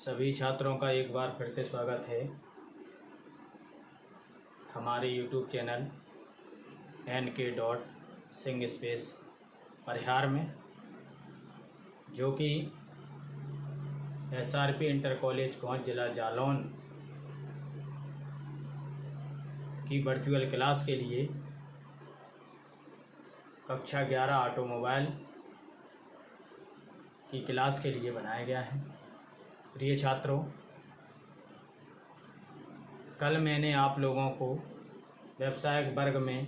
सभी छात्रों का एक बार फिर से स्वागत है हमारे YouTube चैनल NK.Sing परिहार में, जो कि SRP इंटर कॉलेज कोंच जिला जालौन की वर्चुअल क्लास के लिए कक्षा 11 ऑटोमोबाइल की क्लास के लिए बनाया गया है। प्रिय छात्रों, कल मैंने आप लोगों को व्यावसायिक वर्ग में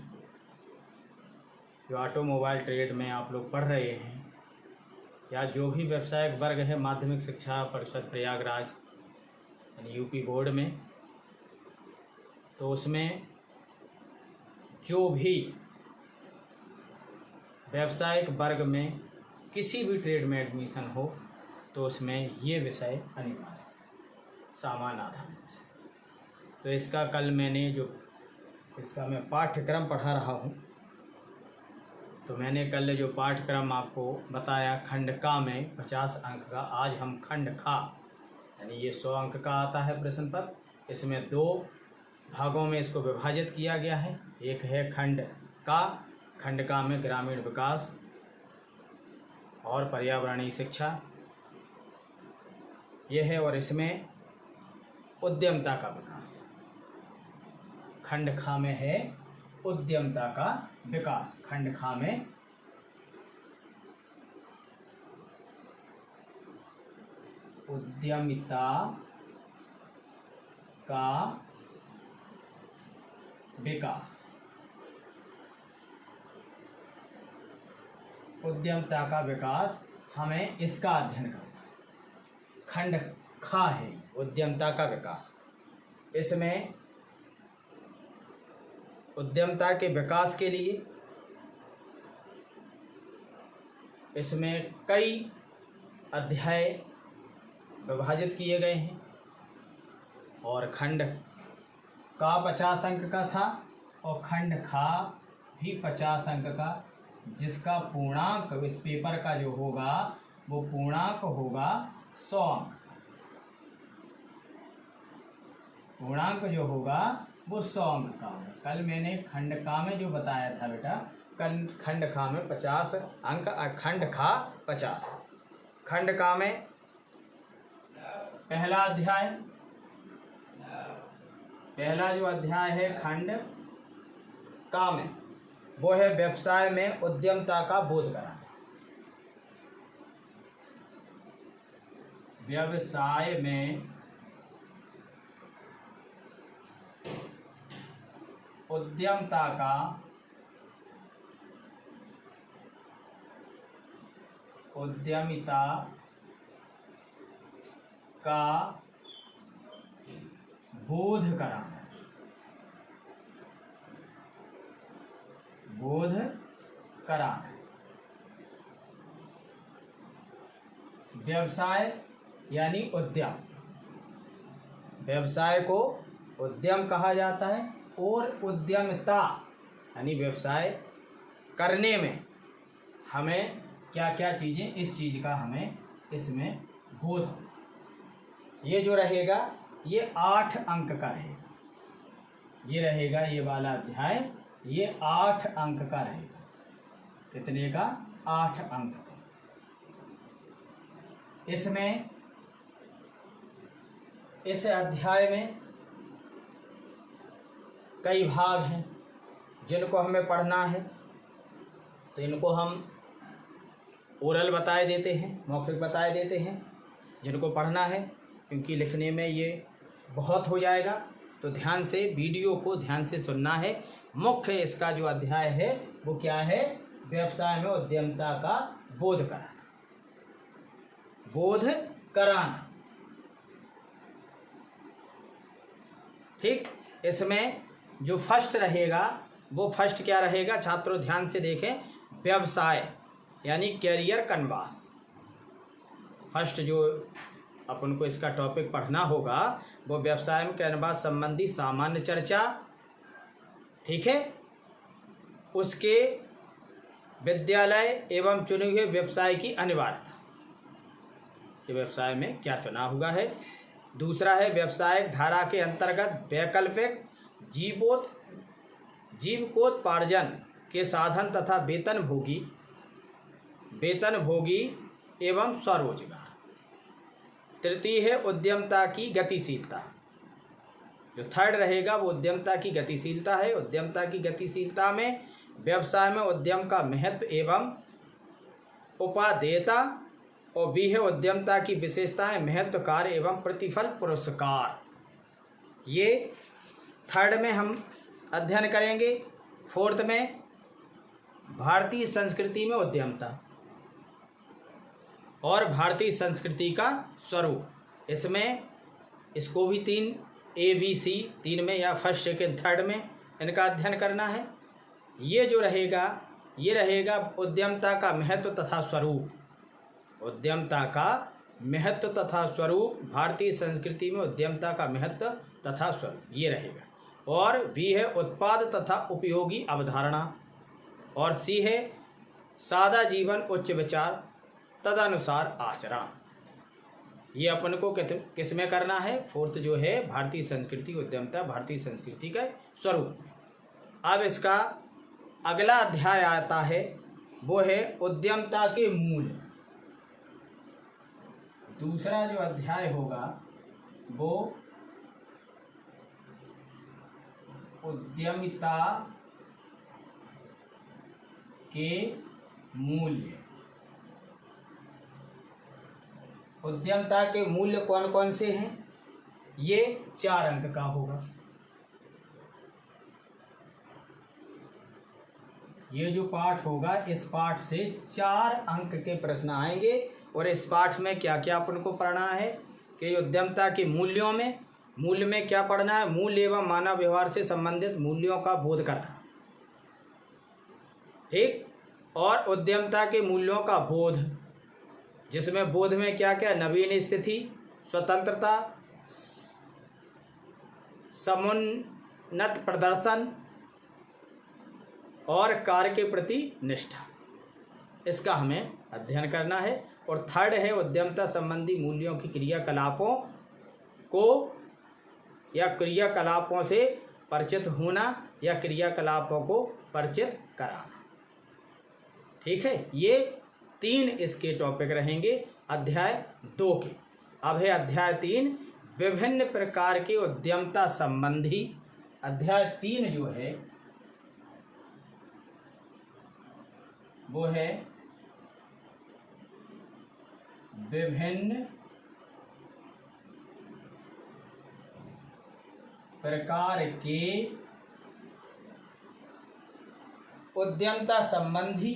जो ऑटोमोबाइल ट्रेड में आप लोग पढ़ रहे हैं या जो भी व्यावसायिक वर्ग है माध्यमिक शिक्षा परिषद प्रयागराज यानी यूपी बोर्ड में, तो उसमें जो भी व्यावसायिक वर्ग में किसी भी ट्रेड में एडमिशन हो तो उसमें ये विषय अनिवार्य है, सामान्य आधार विषय। तो इसका कल मैंने इसका मैं पाठ्यक्रम पढ़ा रहा हूँ, तो मैंने कल जो पाठ्यक्रम आपको बताया खंड का में 50 अंक का, आज हम खंड खा यानी ये 100 अंक का आता है प्रश्न पत्र। इसमें 2 भागों में इसको विभाजित किया गया है। एक है खंड का में ग्रामीण विकास और पर्यावरणीय शिक्षा ये है, और इसमें उद्यमता का विकास। खंड खा में है उद्यमता का विकास। खंड खा में उद्यमिता का विकास। उद्यमता का विकास हमें इसका अध्ययन करना है। खंड खा है उद्यमता का विकास। इसमें उद्यमता के विकास के लिए इसमें कई अध्याय विभाजित किए गए हैं, और खंड का 50 अंक का था और खंड खा भी 50 अंक का, जिसका पूर्णांक इस पेपर का जो होगा वो पूर्णांक होगा 100 अंक। पूर्णांक जो होगा वो 100 अंक का होगा। कल मैंने खंड का में जो बताया था बेटा, कल खंड खा में 50 अंक, खंड खा 50। खंड का में पहला जो अध्याय है खंड का में, वो है व्यवसाय में उद्यमता का बोध कराना। व्यवसाय में उद्यमिता का बोध कराना। व्यवसाय यानी उद्यम। व्यवसाय को उद्यम कहा जाता है, और उद्यमिता यानी व्यवसाय करने में हमें क्या क्या चीज़ें, इस चीज़ का हमें इसमें बोध हो। ये जो रहेगा ये 8 अंक का रहेगा। ये रहेगा ये वाला अध्याय, ये 8 अंक का रहेगा। कितने का? 8 अंक का। इसमें इस अध्याय में कई भाग हैं जिनको हमें पढ़ना है, तो इनको हम ओरल बताए देते हैं, मौखिक बताए देते हैं जिनको पढ़ना है, क्योंकि लिखने में ये बहुत हो जाएगा। तो ध्यान से वीडियो को ध्यान से सुनना है। मुख्य इसका जो अध्याय है वो क्या है? व्यवसाय में उद्यमिता का बोध कराना। ठीक, इसमें जो फर्स्ट रहेगा वो फर्स्ट क्या रहेगा छात्रों, ध्यान से देखें। व्यवसाय यानी कैरियर कैनवास। फर्स्ट जो अपन को इसका टॉपिक पढ़ना होगा वो व्यवसाय में कैनवास संबंधी सामान्य चर्चा। ठीक है, उसके विद्यालय एवं चुने हुए व्यवसाय की अनिवार्यता। कि व्यवसाय में क्या चुनाव हुआ है। दूसरा है व्यवसायिक धारा के अंतर्गत वैकल्पिक जीविकोत्पार्जन के साधन तथा वेतनभोगी एवं स्वरोजगार। तृतीय है उद्यमता की गतिशीलता। जो थर्ड रहेगा वो उद्यमता की गतिशीलता है। उद्यमता की गतिशीलता में व्यवसाय में उद्यम का महत्व एवं उपादेयता, और भी है उद्यमता की विशेषताएं, महत्व, कार्य एवं प्रतिफल पुरस्कार। ये थर्ड में हम अध्ययन करेंगे। फोर्थ में भारतीय संस्कृति में उद्यमता और भारतीय संस्कृति का स्वरूप। इसको भी 3 ABC 3 में या फर्स्ट सेकेंड थर्ड में इनका अध्ययन करना है। ये जो रहेगा ये रहेगा उद्यमता का महत्व तथा स्वरूप। उद्यमता का महत्व तथा स्वरूप, भारतीय संस्कृति में उद्यमता का महत्व तथा स्वरूप ये रहेगा। और बी है उत्पाद तथा उपयोगी अवधारणा, और सी है सादा जीवन उच्च विचार तदनुसार आचरण। ये अपन को किस में करना है? फोर्थ जो है भारतीय संस्कृति उद्यमता, भारतीय संस्कृति का स्वरूप। अब इसका अगला अध्याय आता है, वो है उद्यमता के मूल। दूसरा जो अध्याय होगा वो उद्यमिता के मूल्य। उद्यमता के मूल्य कौन कौन से हैं? ये 4 अंक का होगा। ये जो पाठ होगा इस पाठ से 4 अंक के प्रश्न आएंगे। और इस पाठ में क्या क्या अपन को पढ़ना है कि उद्यमता के मूल्य में क्या पढ़ना है? मूल्य एवं मानव व्यवहार से संबंधित मूल्यों का बोध करना, ठीक। और उद्यमता के मूल्यों का बोध, जिसमें बोध में क्या क्या? नवीन स्थिति, स्वतंत्रता, समुन्नत प्रदर्शन और कार्य के प्रति निष्ठा, इसका हमें अध्ययन करना है। और थर्ड है उद्यमता संबंधी मूल्यों की क्रियाकलापों को या क्रियाकलापों से परिचित होना या क्रियाकलापों को परिचित कराना, ठीक है। ये 3 इसके टॉपिक रहेंगे अध्याय 2 के। अब है अध्याय 3 विभिन्न प्रकार के उद्यमता संबंधी। अध्याय 3 जो है वो है विभिन्न प्रकार के उद्यमता संबंधी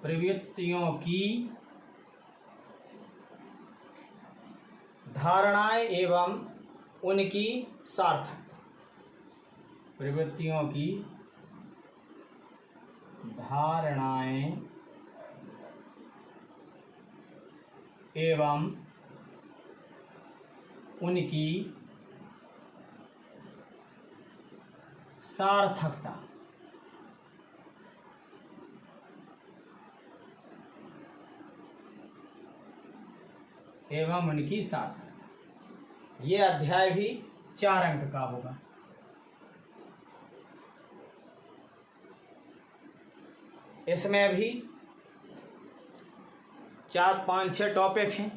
प्रवृत्तियों की धारणाएं एवं उनकी सार्थकता। प्रवृत्तियों की धारणाएं एवं उनकी सार्थकता। एवं उनकी सार्थकता। ये अध्याय भी 4 अंक का होगा। इसमें भी 4, 5, 6 टॉपिक हैं।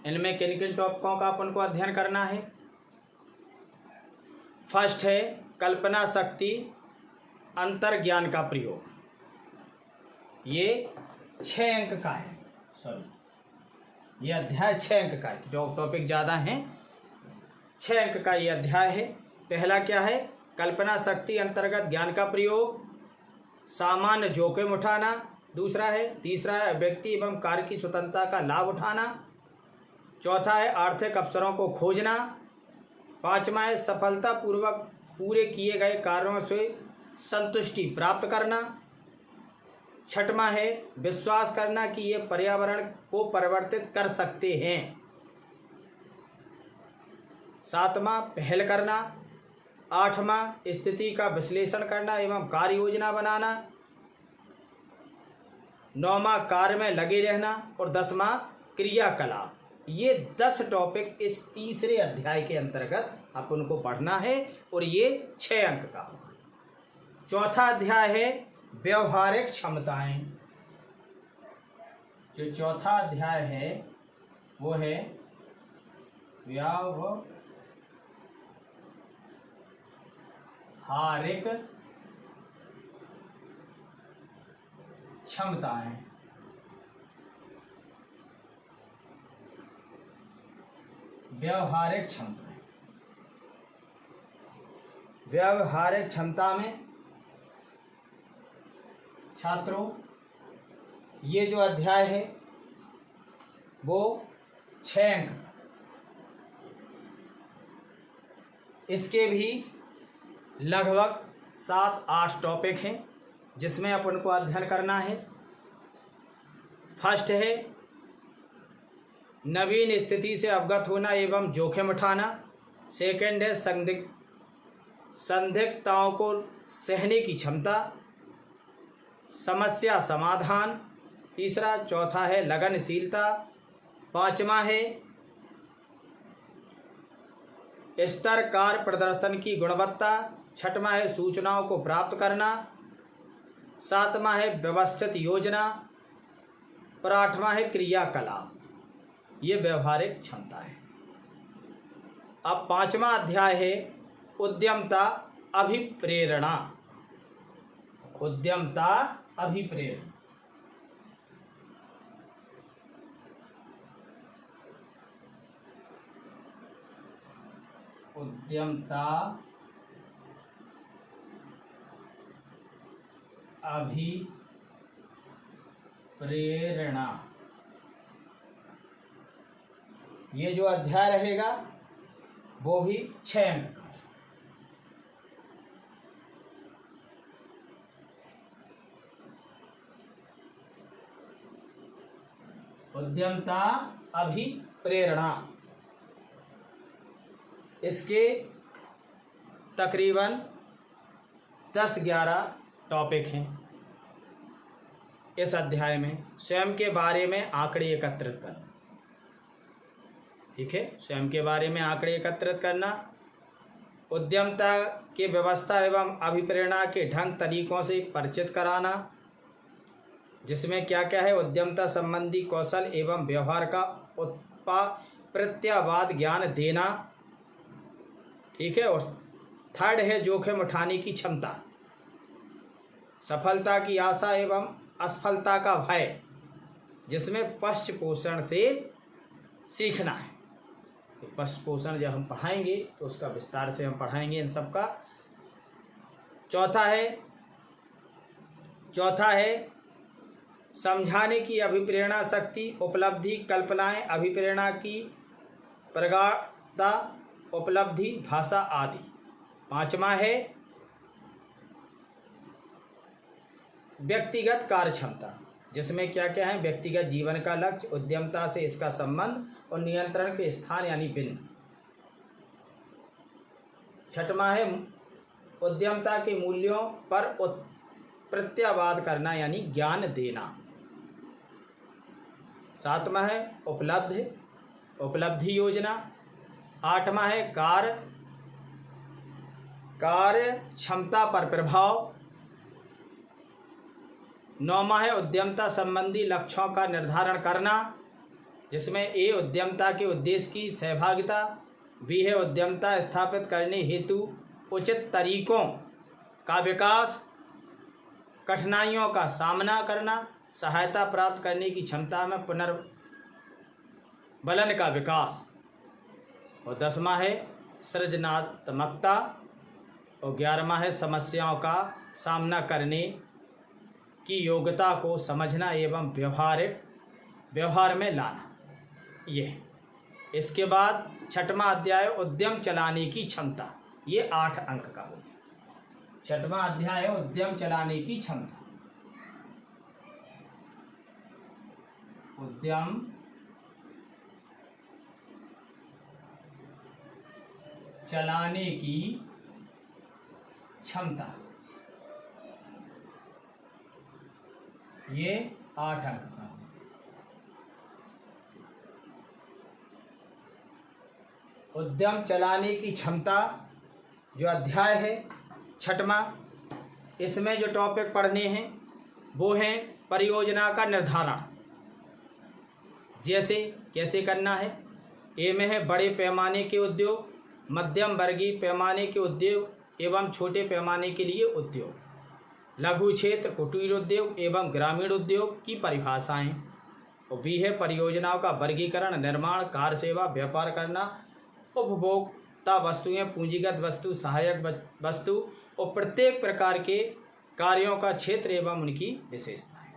इनमें किन किन टॉपिकों का अपन को अध्ययन करना है? फर्स्ट है कल्पना शक्ति अंतर्ज्ञान का प्रयोग। ये 6 अंक का है। ये अध्याय 6 अंक का है। जो टॉपिक ज़्यादा हैं 6 अंक का ये अध्याय है। पहला क्या है? कल्पना शक्ति अंतर्गत ज्ञान का प्रयोग, सामान्य जोखिम उठाना। तीसरा है व्यक्ति एवं कार्य की स्वतंत्रता का लाभ उठाना। चौथा है आर्थिक अवसरों को खोजना। 5वां है सफलतापूर्वक पूरे किए गए कार्यों से संतुष्टि प्राप्त करना। 6वां है विश्वास करना कि ये पर्यावरण को परिवर्तित कर सकते हैं। 7वां पहल करना। 8वां स्थिति का विश्लेषण करना एवं कार्य योजना बनाना। 9वां कार्य में लगे रहना और 10वां क्रियाकलाप। ये 10 टॉपिक इस तीसरे अध्याय के अंतर्गत अपन को पढ़ना है और ये 6 अंक का होगा। चौथा अध्याय है व्यवहारिक क्षमताएं। जो चौथा अध्याय है वो है व्यवहारिक क्षमताएं। व्यवहारिक क्षमताएं। व्यवहारिक क्षमता में छात्रों ये जो अध्याय है वो 6 अंक का। इसके भी लगभग 7-8 टॉपिक हैं जिसमें अपन को अध्ययन करना है। फर्स्ट है नवीन स्थिति से अवगत होना एवं जोखिम उठाना। सेकंड है संदिग्धताओं को सहने की क्षमता, समस्या समाधान। तीसरा चौथा है लगनशीलता। 5वां है स्तर कार्य प्रदर्शन की गुणवत्ता। 6वां है सूचनाओं को प्राप्त करना। 7वां है व्यवस्थित योजना और 8वां है क्रियाकलाप। ये व्यवहारिक क्षमता है। अब 5वां अध्याय है उद्यमता अभिप्रेरणा। उद्यमता अभिप्रेरणा। उद्यमता अभिप्रेरणा। ये जो अध्याय रहेगा वो भी 6 अंक का। उद्यमता अभिप्रेरणा। इसके तकरीबन 10-11 टॉपिक हैं। इस अध्याय में स्वयं के बारे में आंकड़े एकत्रित करना। ठीक है, स्वयं के बारे में आंकड़े एकत्रित करना। उद्यमता के व्यवस्था एवं अभिप्रेरणा के ढंग तरीकों से परिचित कराना, जिसमें क्या क्या है उद्यमता संबंधी कौशल एवं व्यवहार का प्रत्यावाद ज्ञान देना। ठीक है, और थर्ड है जोखिम उठाने की क्षमता, सफलता की आशा एवं असफलता का भय, जिसमें पश्चपोषण से सीखना है। पश्चपोषण जब हम पढ़ाएंगे तो उसका विस्तार से हम पढ़ाएंगे इन सब का। चौथा है समझाने की अभिप्रेरणा शक्ति, उपलब्धि, कल्पनाएं, अभिप्रेरणा की प्रगाढ़ता, उपलब्धि, भाषा आदि। 5वां है व्यक्तिगत कार्य क्षमता, जिसमें क्या क्या है व्यक्तिगत जीवन का लक्ष्य, उद्यमता से इसका संबंध और नियंत्रण के स्थान यानी बिंदु। 6वां है उद्यमता के मूल्यों पर प्रत्यावाद करना यानी ज्ञान देना। 7वां है उपलब्धि योजना। 8वां है कार्य क्षमता पर प्रभाव। 9वां है उद्यमता संबंधी लक्ष्यों का निर्धारण करना, जिसमें ए उद्यमता के उद्देश्य की सहभागिता, बी है उद्यमता स्थापित करने हेतु उचित तरीकों का विकास, कठिनाइयों का सामना करना, सहायता प्राप्त करने की क्षमता में पुनर्बलन का विकास, और 10वां है सृजनात्मकता, और 11वां है समस्याओं का सामना करने की योग्यता को समझना एवं व्यवहार में लाना। ये इसके बाद 6वां अध्याय उद्यम चलाने की क्षमता, ये 8 अंक का हो गया। 6वां अध्याय उद्यम चलाने की क्षमता, उद्यम चलाने की क्षमता, ये 8 अंक का। उद्यम चलाने की क्षमता जो अध्याय है 6वां, इसमें जो टॉपिक पढ़ने हैं वो हैं परियोजना का निर्धारण, जैसे कैसे करना है। ए में है बड़े पैमाने के उद्योग, मध्यम वर्गीय पैमाने के उद्योग एवं छोटे पैमाने के लिए उद्योग, लघु क्षेत्र कुटीर उद्योग एवं ग्रामीण उद्योग की परिभाषाएं। और बी है परियोजनाओं का वर्गीकरण, निर्माण, कार सेवा, व्यापार करना, उपभोक्ता वस्तुएं, पूंजीगत वस्तु, सहायक वस्तु और प्रत्येक प्रकार के कार्यों का क्षेत्र एवं उनकी विशेषताएं।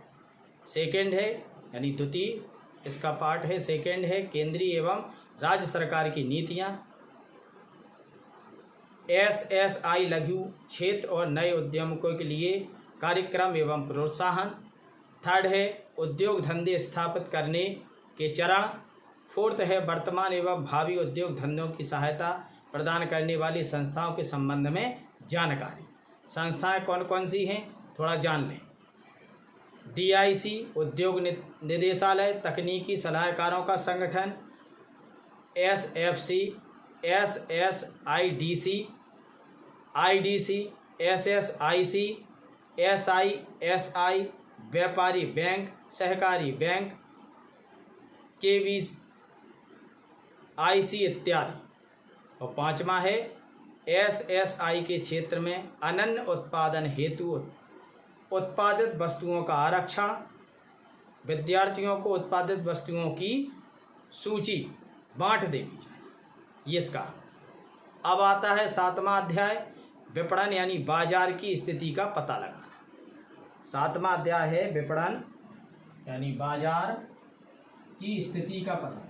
सेकेंड है यानी द्वितीय इसका पार्ट है, सेकेंड है केंद्रीय एवं राज्य सरकार की नीतियां, SSI लघु क्षेत्र और नए उद्यमों के लिए कार्यक्रम एवं प्रोत्साहन। थर्ड है उद्योग धंधे स्थापित करने के चरण। फोर्थ है वर्तमान एवं भावी उद्योग धंधों की सहायता प्रदान करने वाली संस्थाओं के संबंध में जानकारी। संस्थाएं कौन कौन सी हैं थोड़ा जान लें। DIC उद्योग निदेशालय, तकनीकी सलाहकारों का संगठन, SFC, SSIDC, IDC, SSIC, SISI, व्यापारी बैंक, सहकारी बैंक, KVIC इत्यादि। और 5वां है SSI के क्षेत्र में अनन्य उत्पादन हेतु उत्पादित वस्तुओं का आरक्षण, विद्यार्थियों को उत्पादित वस्तुओं की सूची बांट देनी चाहिए, ये इसका। अब आता है 7वां अध्याय विपणन यानी बाजार की स्थिति का पता लगाना। 7वां अध्याय है विपणन यानी बाजार की स्थिति का पता लगाना।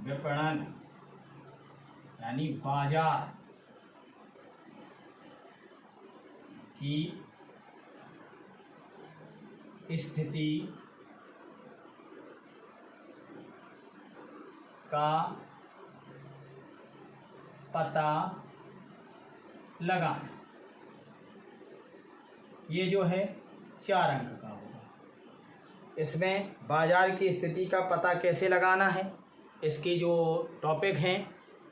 विपणन यानी बाजार की स्थिति का पता लगाना। ये जो है 4 अंक का होगा। इसमें बाजार की स्थिति का पता कैसे लगाना है, इसके जो टॉपिक हैं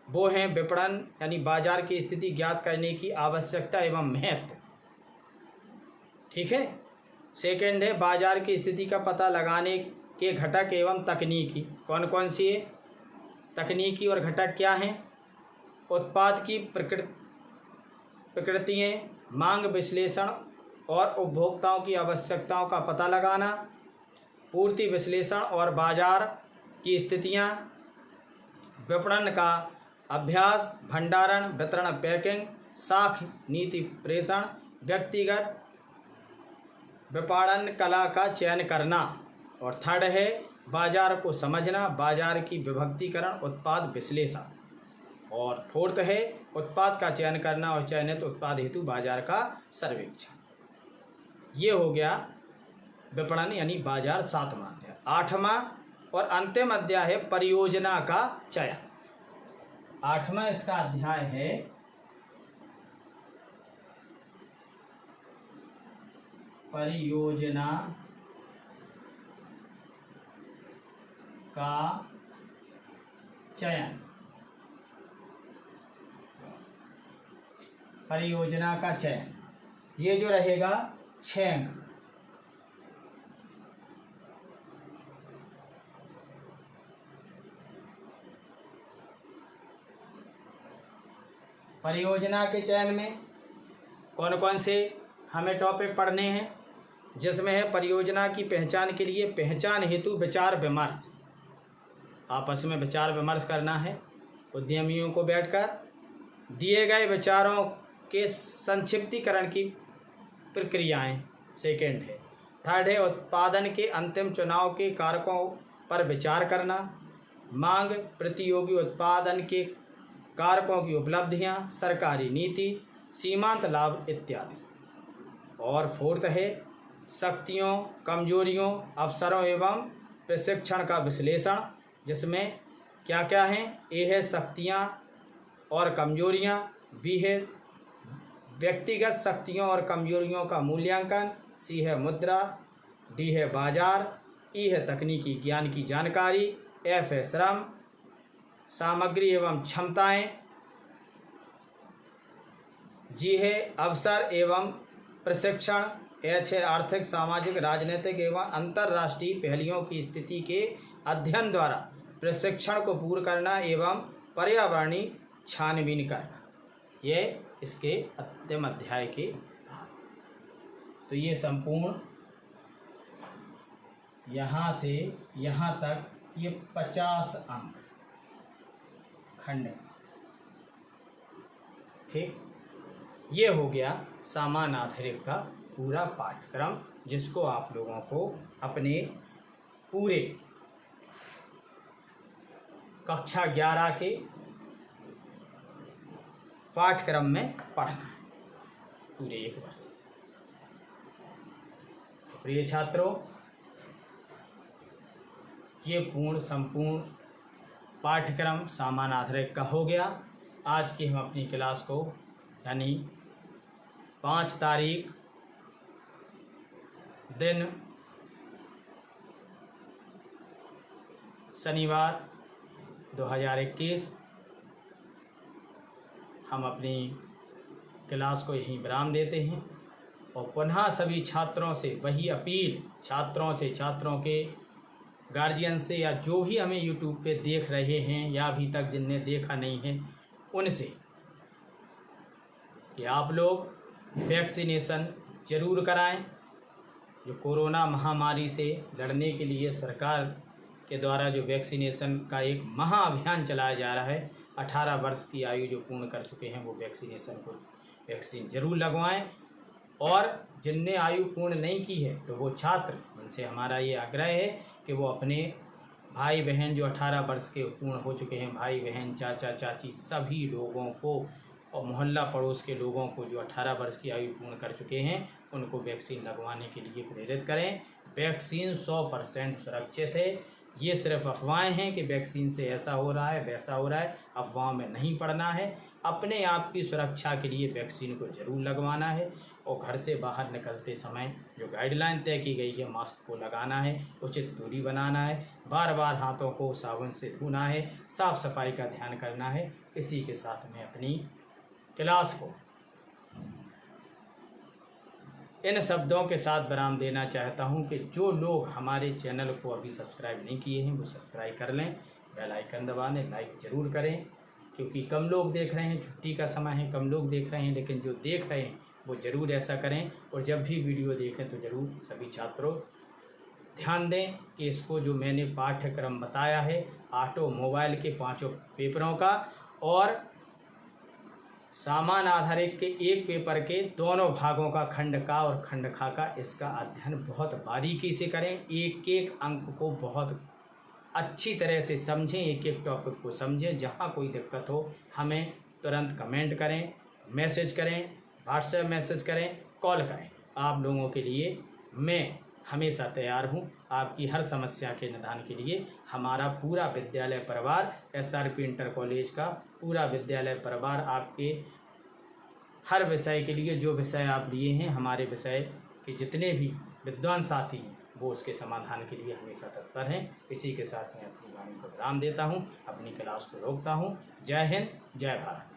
वो हैं विपणन यानी बाजार की स्थिति ज्ञात करने की आवश्यकता एवं महत्व, ठीक है। सेकेंड है बाजार की स्थिति का पता लगाने के घटक एवं तकनीकी, कौन कौन सी है तकनीकी और घटक क्या हैं। उत्पाद की प्रकृतियाँ, मांग विश्लेषण और उपभोक्ताओं की आवश्यकताओं का पता लगाना, पूर्ति विश्लेषण और बाजार की स्थितियाँ, विपणन का अभ्यास, भंडारण, वितरण, पैकिंग, साख नीति प्रेषण, व्यक्तिगत विपणन कला का चयन करना। और थर्ड है बाजार को समझना, बाजार की विभक्तिकरण, उत्पाद विश्लेषण। और फोर्थ है उत्पाद का चयन करना और चयनित उत्पाद हेतु बाजार का सर्वेक्षण। ये हो गया विपणन यानी बाजार 7वां अध्याय। 8वां और अंतिम अध्याय है परियोजना का चयन। 8वां इसका अध्याय है परियोजना का चयन। परियोजना का चयन ये जो रहेगा 6 अंक। परियोजना के चयन में कौन कौन से हमें टॉपिक पढ़ने हैं, जिसमें है परियोजना की पहचान के लिए पहचान हेतु विचार विमर्श। आपस में विचार विमर्श करना है उद्यमियों को बैठकर, दिए गए विचारों के संक्षिप्तीकरण की प्रक्रियाएं। सेकेंड है। थर्ड है उत्पादन के अंतिम चुनाव के कारकों पर विचार करना, मांग, प्रतियोगी उत्पादन के कारकों की उपलब्धियां, सरकारी नीति, सीमांत लाभ इत्यादि। और फोर्थ है शक्तियों, कमजोरियों, अवसरों एवं प्रशिक्षण का विश्लेषण, जिसमें क्या क्या हैं। ए है शक्तियां और कमजोरियां, बी है व्यक्तिगत शक्तियों और कमजोरियों का मूल्यांकन, सी है मुद्रा, डी है बाजार, ई है तकनीकी ज्ञान की जानकारी, एफ है श्रम, सामग्री एवं क्षमताएं, जी है अवसर एवं प्रशिक्षण, एच है आर्थिक, सामाजिक, राजनीतिक एवं अंतर्राष्ट्रीय पहलियों की स्थिति के अध्ययन द्वारा प्रशिक्षण को पूर्ण करना एवं पर्यावरणीय छानबीन करना। ये इसके अंतिम अध्याय के भाग। तो ये संपूर्ण यहाँ से यहाँ तक ये 50 अंक खंड, ठीक। ये हो गया सामान आधारित का पूरा पाठ्यक्रम, जिसको आप लोगों को अपने पूरे कक्षा 11 के पाठ्यक्रम में पढ़ना है पूरे एक वर्ष। प्रिय छात्रों, ये संपूर्ण पाठ्यक्रम सामान आधारित का हो गया। आज की हम अपनी क्लास को यानी 5 तारीख दिन शनिवार 2021 हम अपनी क्लास को यहीं विराम देते हैं और पुनः सभी छात्रों से वही अपील, छात्रों के गार्जियन से, या जो भी हमें यूट्यूब पे देख रहे हैं या अभी तक जिनने देखा नहीं है उनसे, कि आप लोग वैक्सीनेशन जरूर कराएं। जो कोरोना महामारी से लड़ने के लिए सरकार के द्वारा जो वैक्सीनेशन का एक महाअभियान चलाया जा रहा है, 18 वर्ष की आयु जो पूर्ण कर चुके हैं वो वैक्सीन जरूर लगवाएं। और जिनने आयु पूर्ण नहीं की है तो वो छात्र, उनसे हमारा ये आग्रह है कि वो अपने भाई बहन जो 18 वर्ष के पूर्ण हो चुके हैं, भाई बहन, चाचा चाची, सभी लोगों को और मोहल्ला पड़ोस के लोगों को जो 18 वर्ष की आयु पूर्ण कर चुके हैं उनको वैक्सीन लगवाने के लिए प्रेरित करें। वैक्सीन 100% सुरक्षित है। ये सिर्फ अफवाहें हैं कि वैक्सीन से ऐसा हो रहा है वैसा हो रहा है, अफवाह में नहीं पड़ना है। अपने आप की सुरक्षा के लिए वैक्सीन को जरूर लगवाना है और घर से बाहर निकलते समय जो गाइडलाइन तय की गई है, मास्क को लगाना है, उचित दूरी बनाना है, बार बार हाथों को साबुन से धोना है, साफ सफाई का ध्यान करना है। इसी के साथ मैं अपनी क्लास को इन शब्दों के साथ विराम देना चाहता हूं कि जो लोग हमारे चैनल को अभी सब्सक्राइब नहीं किए हैं वो सब्सक्राइब कर लें, बेल आइकन दबा लें, लाइक ज़रूर करें, क्योंकि कम लोग देख रहे हैं, छुट्टी का समय है, कम लोग देख रहे हैं, लेकिन जो देख रहे हैं वो ज़रूर ऐसा करें। और जब भी वीडियो देखें तो ज़रूर सभी छात्रों ध्यान दें कि इसको जो मैंने पाठ्यक्रम बताया है ऑटोमोबाइल के 5 पेपरों का और सामान आधारित के एक पेपर के दोनों भागों का, खंड का और खंड खा का, इसका अध्ययन बहुत बारीकी से करें। एक एक अंक को बहुत अच्छी तरह से समझें, एक एक टॉपिक को समझें। जहाँ कोई दिक्कत हो हमें तुरंत कमेंट करें, मैसेज करें, व्हाट्सएप मैसेज करें, कॉल करें। आप लोगों के लिए मैं हमेशा तैयार हूं। आपकी हर समस्या के निदान के लिए हमारा पूरा विद्यालय परिवार, SRP इंटर कॉलेज का पूरा विद्यालय परिवार आपके हर विषय के लिए, जो विषय आप लिए हैं, हमारे विषय के जितने भी विद्वान साथी हैं वो उसके समाधान के लिए हमेशा तत्पर हैं। इसी के साथ मैं अपनी वाणी को विराम देता हूं, अपनी क्लास को रोकता हूं। जय हिंद, जय भारत।